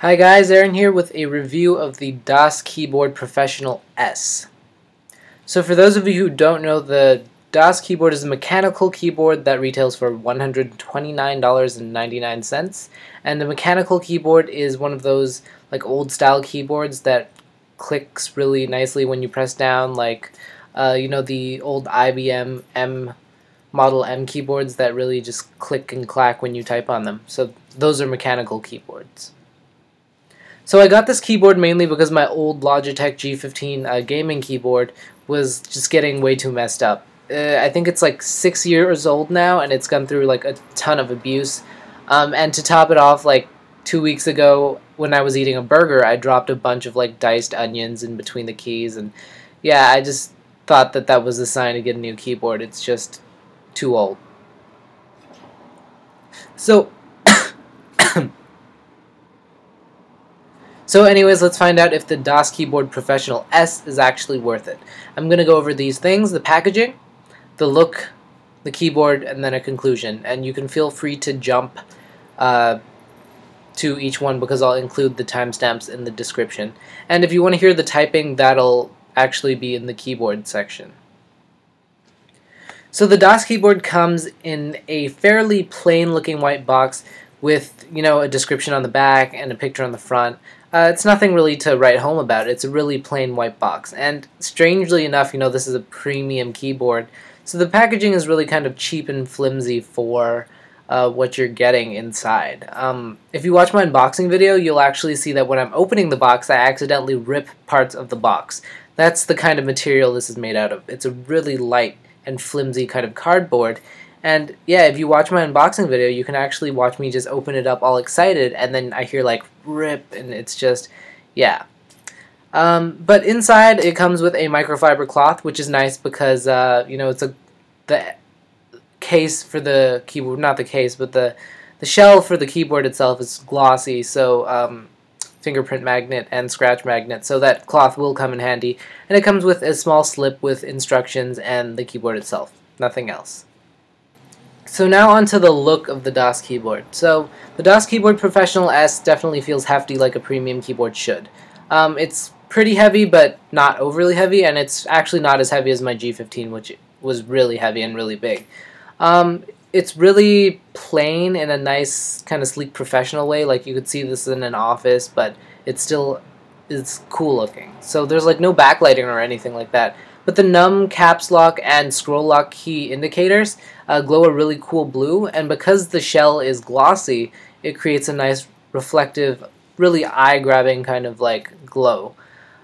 Hi guys, Aaron here with a review of the Daskeyboard Professional S. So for those of you who don't know, the Daskeyboard is a mechanical keyboard that retails for $129.99, and the mechanical keyboard is one of those like old style keyboards that clicks really nicely when you press down, like the old IBM Model M keyboards that really just click and clack when you type on them. So those are mechanical keyboards. So I got this keyboard mainly because my old Logitech G15 gaming keyboard was just getting way too messed up. I think it's like 6 years old now, and it's gone through like a ton of abuse. And to top it off, like 2 weeks ago when I was eating a burger, I dropped a bunch of like diced onions in between the keys, and yeah, I just thought that that was a sign to get a new keyboard. It's just too old. So So anyways, let's find out if the Daskeyboard Professional S is actually worth it. I'm going to go over these things: the packaging, the look, the keyboard, and then a conclusion. And you can feel free to jump to each one because I'll include the timestamps in the description. And if you want to hear the typing, that'll actually be in the keyboard section. So the Daskeyboard comes in a fairly plain looking white box with, a description on the back and a picture on the front. It's nothing really to write home about. It's a really plain white box. And strangely enough, this is a premium keyboard, so the packaging is really kind of cheap and flimsy for what you're getting inside. If you watch my unboxing video, you'll actually see that when I'm opening the box, I accidentally rip parts of the box. That's the kind of material this is made out of. It's a really light and flimsy kind of cardboard. And yeah, if you watch my unboxing video, you can actually watch me just open it up all excited, and then I hear like rip, and it's just, yeah. But inside it comes with a microfiber cloth, which is nice because it's the case for the keyboard, not the case, but the shell for the keyboard itself is glossy, so fingerprint magnet and scratch magnet, so that cloth will come in handy. And it comes with a small slip with instructions and the keyboard itself, nothing else. So now onto the look of the Daskeyboard. So the Daskeyboard Professional S definitely feels hefty like a premium keyboard should. It's pretty heavy, but not overly heavy, and it's actually not as heavy as my G15, which was really heavy and really big. It's really plain in a nice kind of sleek professional way. Like you could see this in an office, but it still is cool looking. So there's like no backlighting or anything like that. But the num, caps lock, and scroll lock key indicators glow a really cool blue, and because the shell is glossy, it creates a nice reflective, really eye-grabbing kind of like glow.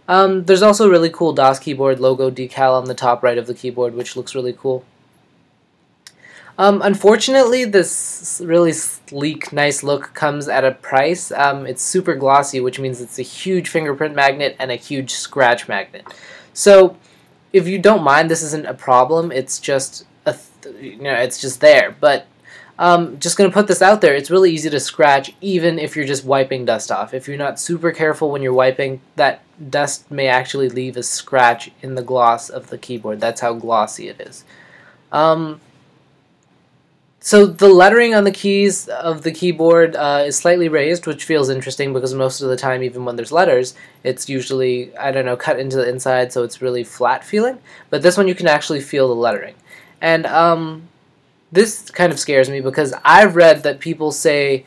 There's also a really cool Daskeyboard logo decal on the top right of the keyboard, which looks really cool. Unfortunately, this really sleek, nice look comes at a price. It's super glossy, which means it's a huge fingerprint magnet and a huge scratch magnet. So if you don't mind, this isn't a problem. It's just it's just there. But just gonna put this out there. It's really easy to scratch, even if you're just wiping dust off. If you're not super careful when you're wiping, that dust may actually leave a scratch in the gloss of the keyboard. That's how glossy it is. So the lettering on the keys of the keyboard is slightly raised, which feels interesting because most of the time, even when there's letters, it's usually, I don't know, cut into the inside, so it's really flat feeling. But this one you can actually feel the lettering. And this kind of scares me because I've read that people say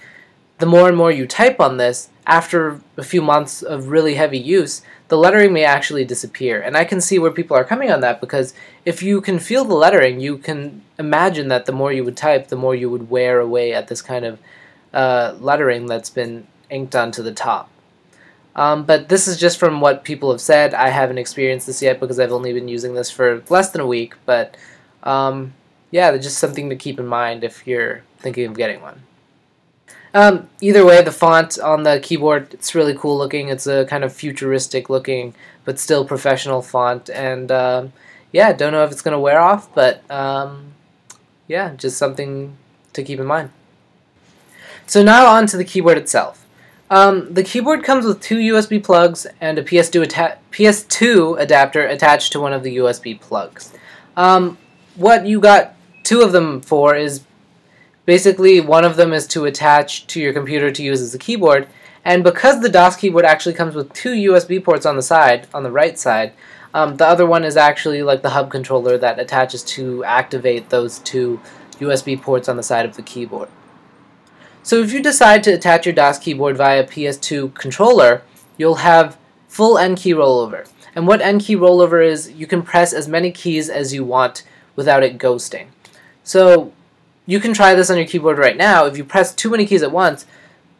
the more and more you type on this, after a few months of really heavy use, the lettering may actually disappear. And I can see where people are coming on that, because if you can feel the lettering, you can imagine that the more you would type, the more you would wear away at this kind of lettering that's been inked onto the top. But this is just from what people have said. I haven't experienced this yet because I've only been using this for less than a week, but yeah, that's just something to keep in mind if you're thinking of getting one. Either way, the font on the keyboard, it's really cool looking. It's a kind of futuristic looking, but still professional font. And yeah, don't know if it's going to wear off, but yeah, just something to keep in mind. So now on to the keyboard itself. The keyboard comes with 2 USB plugs and a PS2 adapter attached to one of the USB plugs. What you got 2 of them for is Basically, one of them is to attach to your computer to use as a keyboard, and because the Daskeyboard actually comes with 2 USB ports on the side, on the right side, the other one is actually like the hub controller that attaches to activate those 2 USB ports on the side of the keyboard. So if you decide to attach your Daskeyboard via PS2 controller, you'll have full N-key rollover. And what N-key rollover is, you can press as many keys as you want without it ghosting. So you can try this on your keyboard right now. If you press too many keys at once,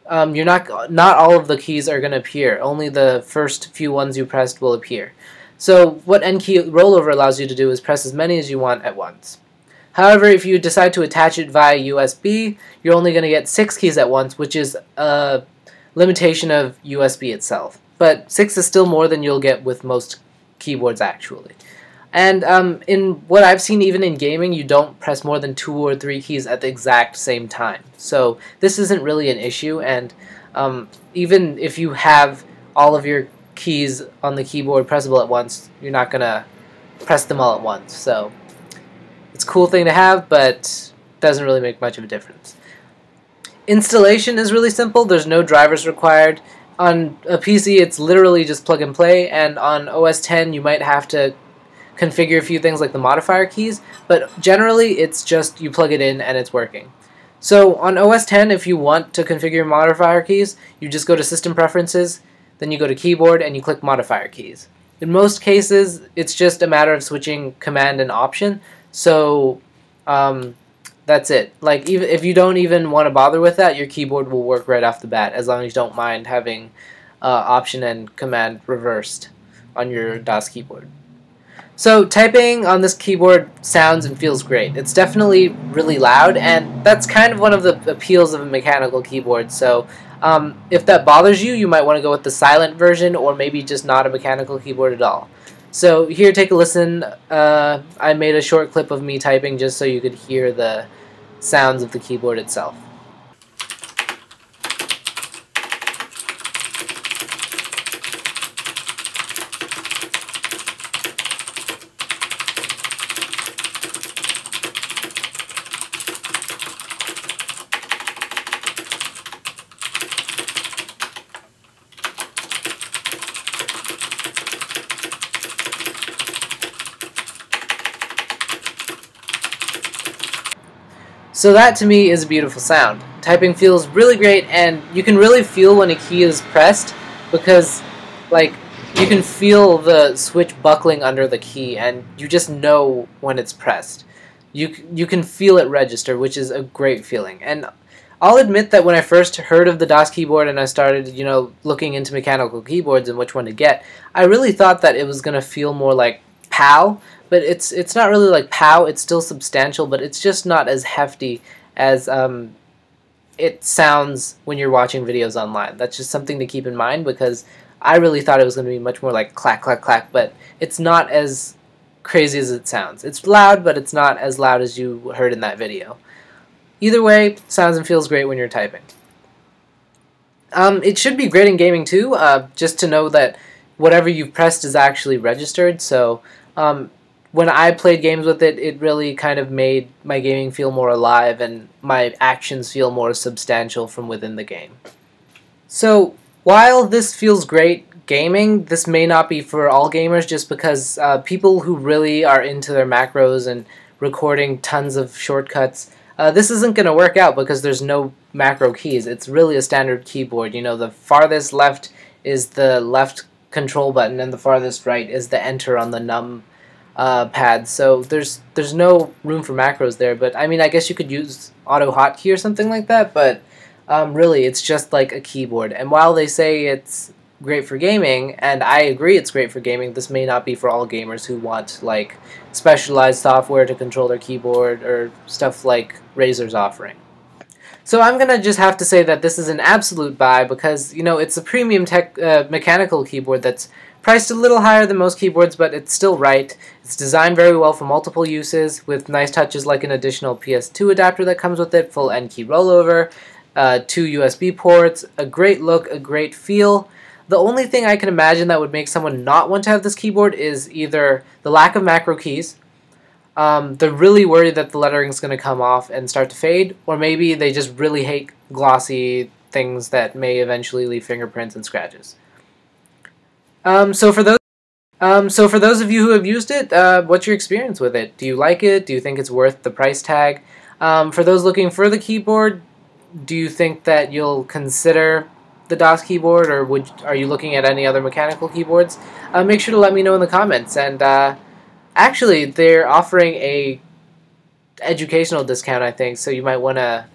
not all of the keys are going to appear. Only the first few ones you pressed will appear. So what N-key rollover allows you to do is press as many as you want at once. However, if you decide to attach it via USB, you're only going to get 6 keys at once, which is a limitation of USB itself. But 6 is still more than you'll get with most keyboards actually. And in what I've seen, even in gaming, you don't press more than 2 or 3 keys at the exact same time. So this isn't really an issue, and even if you have all of your keys on the keyboard pressable at once, you're not going to press them all at once. So it's a cool thing to have, but doesn't really make much of a difference. Installation is really simple. There's no drivers required. On a PC, it's literally just plug and play, and on OS X, you might have to configure a few things like the modifier keys, but generally it's just you plug it in and it's working. So on OS X, if you want to configure your modifier keys, you just go to System Preferences, then you go to Keyboard and you click Modifier Keys. In most cases, it's just a matter of switching Command and Option, so that's it. Like, even if you don't even want to bother with that, your keyboard will work right off the bat, as long as you don't mind having Option and Command reversed on your Daskeyboard. So typing on this keyboard sounds and feels great. It's definitely really loud, and that's kind of one of the appeals of a mechanical keyboard. So if that bothers you, you might want to go with the silent version, or maybe just not a mechanical keyboard at all. So here, take a listen. I made a short clip of me typing just so you could hear the sounds of the keyboard itself. So that to me is a beautiful sound. Typing feels really great, and you can really feel when a key is pressed, because like you can feel the switch buckling under the key, and you just know when it's pressed. You can feel it register, which is a great feeling. And I'll admit that when I first heard of the Daskeyboard and I started, looking into mechanical keyboards and which one to get, I really thought that it was gonna feel more like POW. But it's not really like POW, it's still substantial, but it's just not as hefty as it sounds when you're watching videos online. That's just something to keep in mind, because I really thought it was going to be much more like clack, clack, clack, but it's not as crazy as it sounds. It's loud, but it's not as loud as you heard in that video. Either way, sounds and feels great when you're typing. It should be great in gaming too, just to know that whatever you've pressed is actually registered, so when I played games with it, it really kind of made my gaming feel more alive and my actions feel more substantial from within the game. So while this feels great gaming, this may not be for all gamers, just because people who really are into their macros and recording tons of shortcuts, this isn't going to work out because there's no macro keys. It's really a standard keyboard. The farthest left is the left control button and the farthest right is the enter on the num pad, so there's no room for macros there. But I mean, I guess you could use auto hotkey or something like that, but really it's just like a keyboard. And while they say it's great for gaming, and I agree it's great for gaming, this may not be for all gamers who want like specialized software to control their keyboard or stuff like Razer's offering. So I'm gonna just have to say that this is an absolute buy, because it's a premium mechanical keyboard that's priced a little higher than most keyboards, but it's still right. It's designed very well for multiple uses, with nice touches like an additional PS2 adapter that comes with it, full N-key rollover, 2 USB ports, a great look, a great feel. The only thing I can imagine that would make someone not want to have this keyboard is either the lack of macro keys, they're really worried that the lettering is going to come off and start to fade, or maybe they just really hate glossy things that may eventually leave fingerprints and scratches. So for those of you who have used it, what's your experience with it? Do you like it? Do you think it's worth the price tag? For those looking for the keyboard, do you think that you'll consider the Daskeyboard, or are you looking at any other mechanical keyboards? Make sure to let me know in the comments. And actually, they're offering a educational discount, I think, so you might want to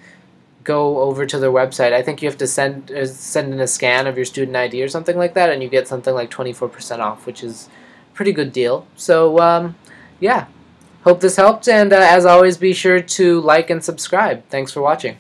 go over to their website. I think you have to send in a scan of your student ID or something like that, and you get something like 24% off, which is a pretty good deal. So yeah, hope this helped, and as always, be sure to like and subscribe. Thanks for watching.